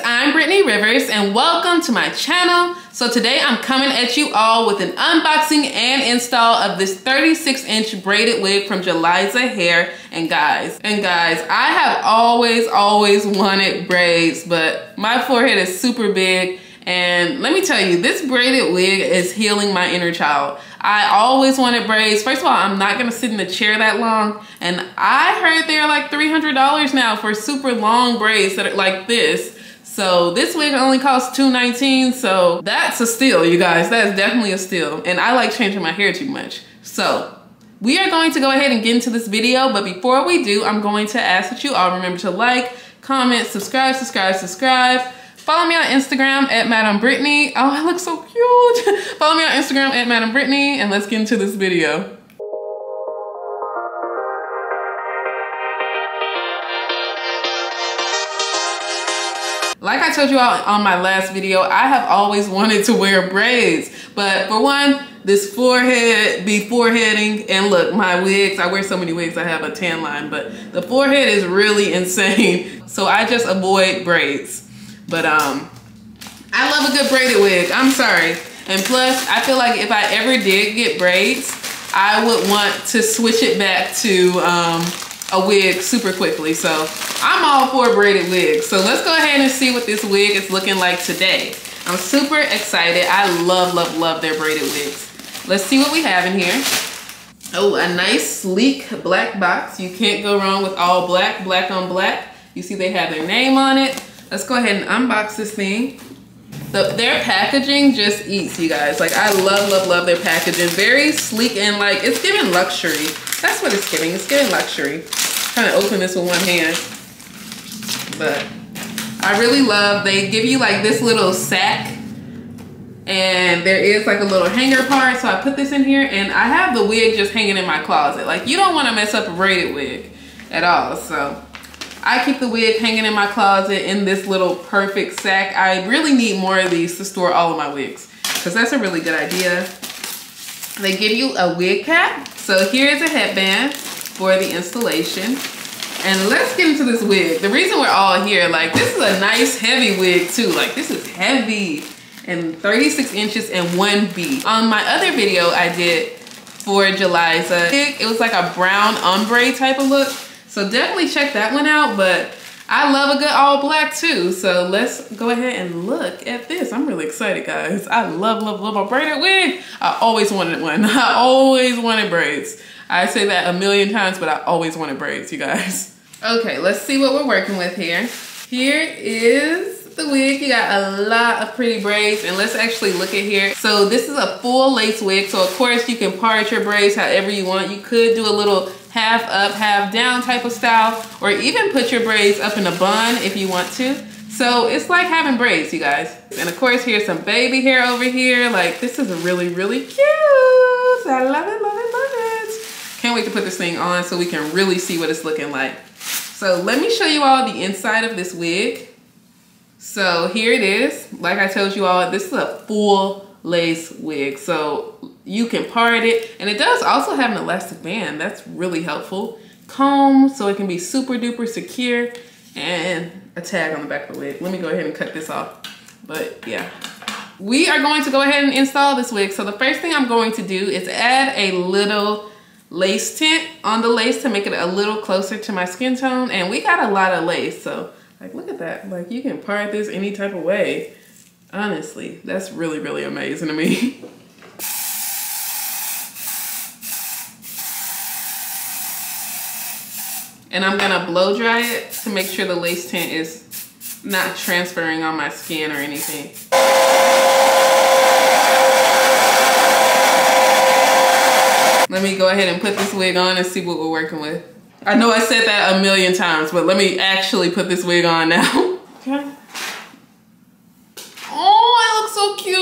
I'm Brittany Rivers and welcome to my channel. So today I'm coming at you all with an unboxing and install of this 36-inch braided wig from Jaliza hair. And guys, I have always wanted braids, but my forehead is super big. And let me tell you, this braided wig is healing my inner child. I always wanted braids. First of all, I'm not gonna sit in the chair that long. And I heard they're like $300 now for super long braids that are like this. So this wig only costs $219, so that's a steal, you guys. That is definitely a steal. And I like changing my hair too much. So we are going to go ahead and get into this video, but before we do, I'm going to ask that you all remember to like, comment, subscribe. Follow me on Instagram at Madam Brittany. Oh, I look so cute. Follow me on Instagram at Madam Brittany, and let's get into this video. Like I told you all on my last video, I have always wanted to wear braids. But for one, this forehead be foreheading. And look, my wigs, I wear so many wigs, I have a tan line, but the forehead is really insane. So I just avoid braids. But I love a good braided wig, I'm sorry. And plus, I feel like if I ever did get braids, I would want to switch it back to a wig super quickly. So I'm all for braided wigs. So let's go ahead and see what this wig is looking like today. I'm super excited. I love their braided wigs. Let's see what we have in here. Oh, a nice sleek black box. You can't go wrong with all black, black on black. You see they have their name on it. Let's go ahead and unbox this thing. Their packaging just eats, you guys. Like, I love their packaging. Very sleek and like, it's giving luxury. That's what it's giving. It's giving luxury. I'm trying to open this with one hand. But I really love, they give you like this little sack. And there is like a little hanger part. So I put this in here and I have the wig just hanging in my closet. Like, you don't want to mess up a braided wig at all. So I keep the wig hanging in my closet in this little perfect sack. I really need more of these to store all of my wigs because that's a really good idea. They give you a wig cap. So here's a headband for the installation. And let's get into this wig. The reason we're all here, like, this is a nice heavy wig too. Like, this is heavy and 36 inches and 1B. On my other video I did for Jaliza, it was like a brown ombre type of look. So definitely check that one out, but I love a good all black too. So let's go ahead and look at this. I'm really excited, guys. I love a braided wig. I always wanted one. I always wanted braids. I say that a million times, but I always wanted braids, you guys. Okay, let's see what we're working with here. Here is the wig. You got a lot of pretty braids, and let's actually look at here. So this is a full lace wig. So of course you can part your braids however you want. You could do a little half up, half down type of style, or even put your braids up in a bun if you want to. So it's like having braids, you guys. And of course, here's some baby hair over here. Like, this is really cute. I love it. Can't wait to put this thing on so we can really see what it's looking like. So let me show you all the inside of this wig. So here it is. Like I told you all, this is a full lace wig. So you can part it, and it does also have an elastic band. That's really helpful. Comb, so it can be super duper secure, and a tag on the back of the wig. Let me go ahead and cut this off. But yeah, we are going to go ahead and install this wig. So the first thing I'm going to do is add a little lace tint on the lace to make it a little closer to my skin tone. And we got a lot of lace, so like, look at that. Like, you can part this any type of way. Honestly, that's really amazing to me. And I'm gonna blow dry it to make sure the lace tint is not transferring on my skin or anything. Let me go ahead and put this wig on and see what we're working with. I know I said that a million times, but let me actually put this wig on now. Okay. Oh, I look so cute.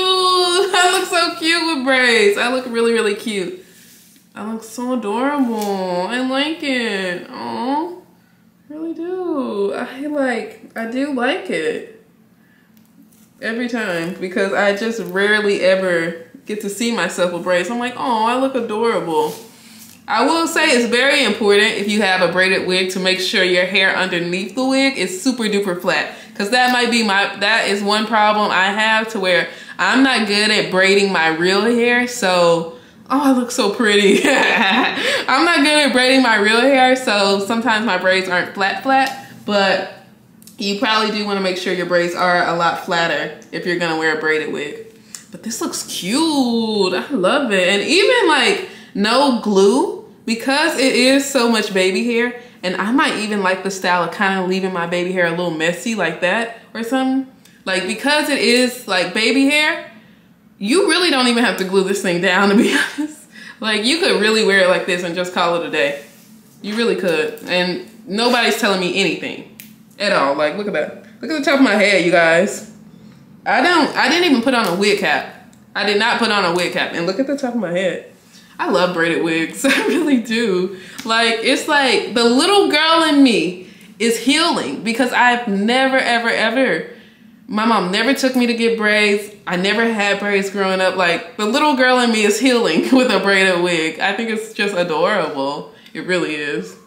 I look so cute with braids. I look really cute. I look so adorable. I like it. Oh, I really do. I do like it every time because I just rarely ever get to see myself with braids. I'm like, oh, I look adorable. I will say it's very important if you have a braided wig to make sure your hair underneath the wig is super duper flat. Cause that is one problem I have, to where I'm not good at braiding my real hair. So, oh, I look so pretty. I'm not good at braiding my real hair. So sometimes my braids aren't flat, but you probably do want to make sure your braids are a lot flatter if you're gonna wear a braided wig. But this looks cute. I love it. And even like no glue, because it is so much baby hair. And I might even like the style of kind of leaving my baby hair a little messy like that or something. Like, because it is like baby hair, you really don't even have to glue this thing down, to be honest. Like, you could really wear it like this and just call it a day. You really could. And nobody's telling me anything at all. Like, look at that. Look at the top of my head, you guys. I didn't even put on a wig cap. I did not put on a wig cap. And look at the top of my head. I love braided wigs. I really do. Like, it's like the little girl in me is healing, because I've never, ever, my mom never took me to get braids. I never had braids growing up. Like, the little girl in me is healing with a braided wig. I think it's just adorable. It really is.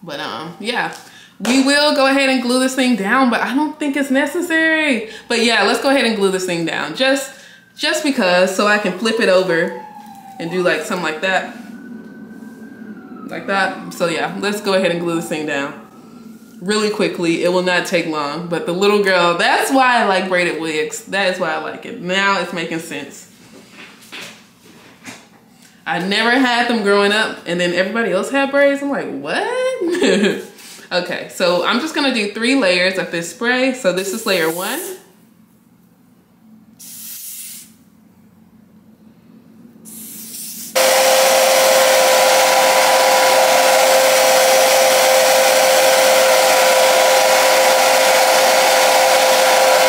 But yeah, we will go ahead and glue this thing down, but I don't think it's necessary. But yeah, let's go ahead and glue this thing down. Just because, so I can flip it over and do like something like that. Like that. So yeah, let's go ahead and glue this thing down really quickly. It will not take long. But the little girl, that's why I like braided wigs. That is why I like it. Now it's making sense. I never had them growing up, and then everybody else had braids. I'm like, what? Okay, so I'm just gonna do 3 layers of this spray. So this is layer 1.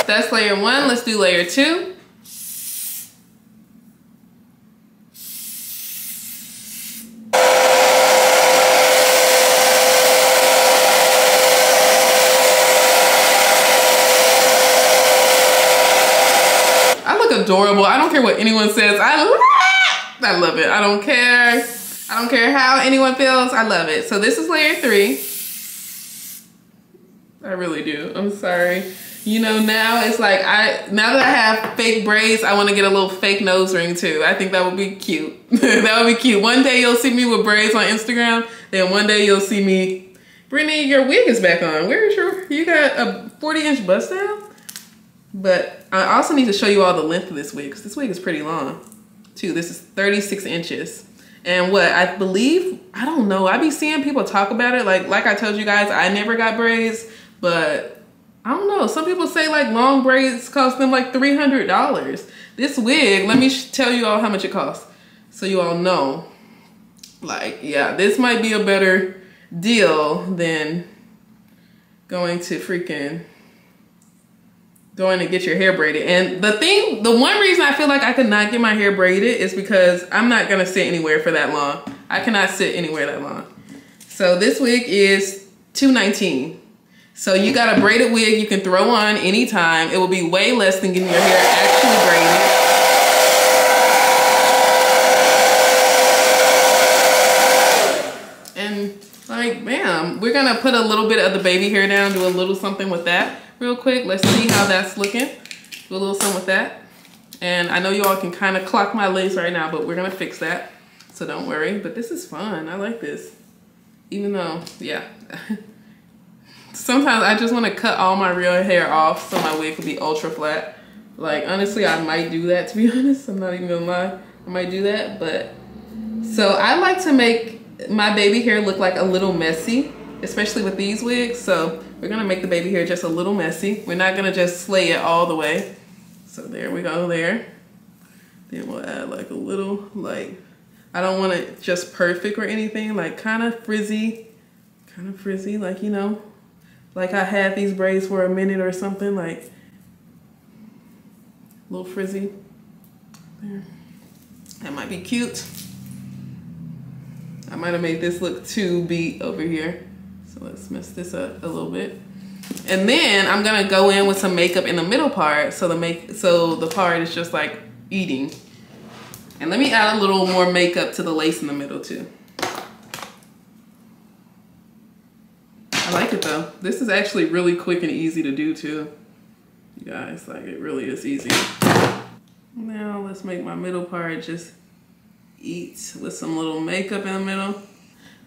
That's layer 1. Let's do layer 2. I look adorable. I don't care what anyone says. I love it. I don't care. I don't care how anyone feels. I love it. So this is layer 3. I really do. I'm sorry. You know, now it's like, now that I have fake braids, I want to get a little fake nose ring too. I think that would be cute. That would be cute. One day you'll see me with braids on Instagram. Then one day you'll see me, Brittany, your wig is back on. Where is you got a 40-inch bust down? But I also need to show you all the length of this wig, because this wig is pretty long too. This is 36 inches. And what I believe, I don't know, I be seeing people talk about it. Like I told you guys, I never got braids, but I don't know. Some people say like long braids cost them like $300. This wig, let me tell you all how much it costs, so you all know. Like, yeah, this might be a better deal than going to get your hair braided. And the one reason I feel like I could not get my hair braided is because I'm not gonna sit anywhere for that long. I cannot sit anywhere that long. So this wig is $219. So you got a braided wig you can throw on anytime. It will be way less than getting your hair actually braided. And like, bam, we're gonna put a little bit of the baby hair down, do a little something with that real quick. Let's see how that's looking. Do a little something with that. And I know you all can kind of clock my lace right now, but we're gonna fix that. So don't worry, but this is fun. I like this. Even though, yeah. Sometimes I just want to cut all my real hair off so my wig could be ultra flat. Like, honestly, I might do that, to be honest. I'm not even gonna lie. I might do that, but... So I like to make my baby hair look like a little messy, especially with these wigs. So we're gonna make the baby hair just a little messy. We're not gonna just slay it all the way. So there we go there. Then we'll add like a little, like, I don't want it just perfect or anything, like kind of frizzy, like, you know, like I had these braids for a minute or something, like a little frizzy there. That might be cute. I might have made this look too beat over here. So let's mess this up a little bit. And then I'm gonna go in with some makeup in the middle part, so the part is just like eating. And let me add a little more makeup to the lace in the middle too. like it though. This is actually really quick and easy to do too. You guys, like it really is easy. Now let's make my middle part just eat with some little makeup in the middle.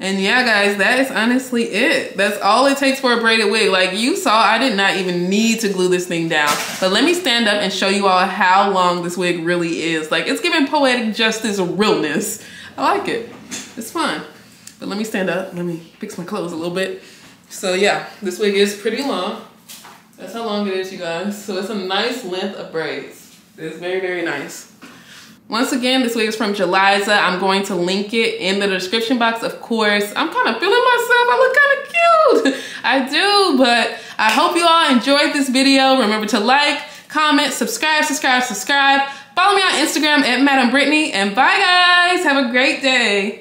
And yeah, guys, that is honestly it. That's all it takes for a braided wig. Like you saw, I did not even need to glue this thing down. But let me stand up and show you all how long this wig really is. Like it's giving poetic justice realness. I like it. It's fun. But let me stand up. Let me fix my clothes a little bit. So yeah, this wig is pretty long. That's how long it is, you guys. So it's a nice length of braids. It's very, very nice. Once again, this wig is from Jaliza. I'm going to link it in the description box, of course. I'm kind of feeling myself. I look kind of cute. I do, but I hope you all enjoyed this video. Remember to like, comment, subscribe. Follow me on Instagram at Madam Brittany. And bye, guys. Have a great day.